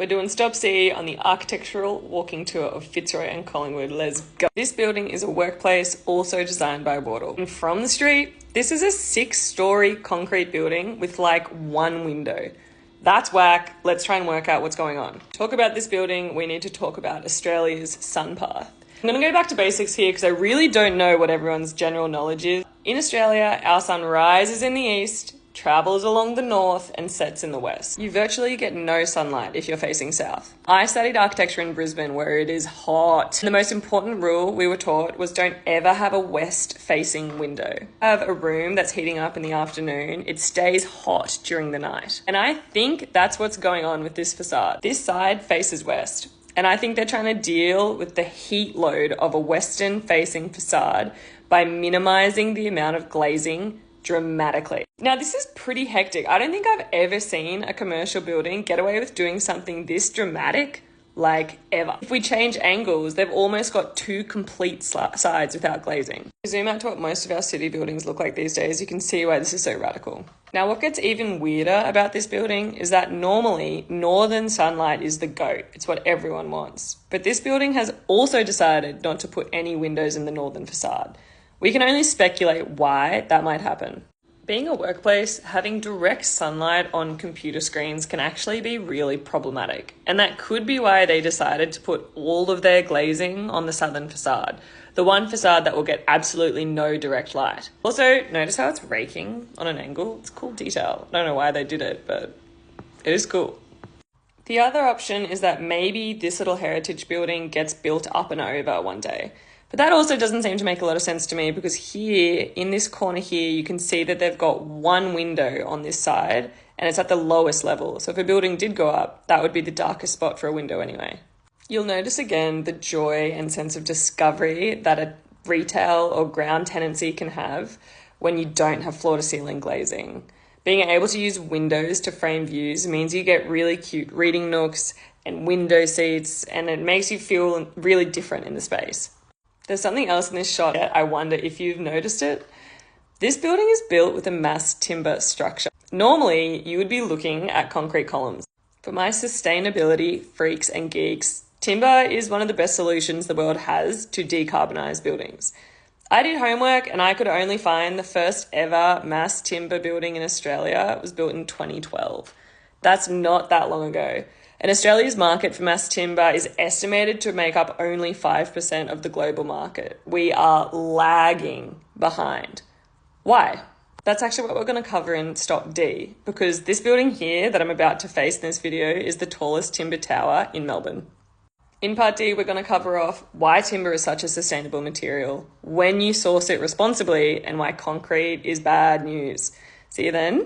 We're doing Stop C on the architectural walking tour of Fitzroy and Collingwood. Let's go. This building is a workplace also designed by Wardle. And from the street, this is a 6-story concrete building with like one window. That's whack. Let's try and work out what's going on. Talk about this building, we need to talk about Australia's sun path. I'm going to go back to basics here because I really don't know what everyone's general knowledge is. In Australia, our sun rises in the east, travels along the north and sets in the west. You virtually get no sunlight if you're facing south. I studied architecture in Brisbane where it is hot. The most important rule we were taught was don't ever have a west facing window. Have a room that's heating up in the afternoon, it stays hot during the night. And I think that's what's going on with this facade. This side faces west. And I think they're trying to deal with the heat load of a western facing facade by minimizing the amount of glazing dramatically. Now this is pretty hectic. I don't think I've ever seen a commercial building get away with doing something this dramatic, like ever. If we change angles, they've almost got 2 complete sides without glazing. If you zoom out to what most of our city buildings look like these days, you can see why this is so radical. Now what gets even weirder about this building is that normally northern sunlight is the GOAT. It's what everyone wants. But this building has also decided not to put any windows in the northern facade. We can only speculate why that might happen. Being a workplace, having direct sunlight on computer screens can actually be really problematic. And that could be why they decided to put all of their glazing on the southern facade. The one facade that will get absolutely no direct light. Also, notice how it's raking on an angle? It's a cool detail. I don't know why they did it, but it is cool. The other option is that maybe this little heritage building gets built up and over one day. But that also doesn't seem to make a lot of sense to me because here, in this corner here, you can see that they've got one window on this side and it's at the lowest level. So if a building did go up, that would be the darkest spot for a window anyway. You'll notice again the joy and sense of discovery that a retail or ground tenancy can have when you don't have floor-to-ceiling glazing. Being able to use windows to frame views means you get really cute reading nooks and window seats, and it makes you feel really different in the space. There's something else in this shot I wonder if you've noticed it. This building is built with a mass timber structure. Normally, you would be looking at concrete columns. For my sustainability freaks and geeks, timber is one of the best solutions the world has to decarbonize buildings. I did homework and I could only find the first ever mass timber building in Australia. It was built in 2012. That's not that long ago. And Australia's market for mass timber is estimated to make up only 5% of the global market. We are lagging behind. Why? That's actually what we're going to cover in Stop D, because this building here that I'm about to face in this video is the tallest timber tower in Melbourne. In Part D, we're going to cover off why timber is such a sustainable material, when you source it responsibly, and why concrete is bad news. See you then.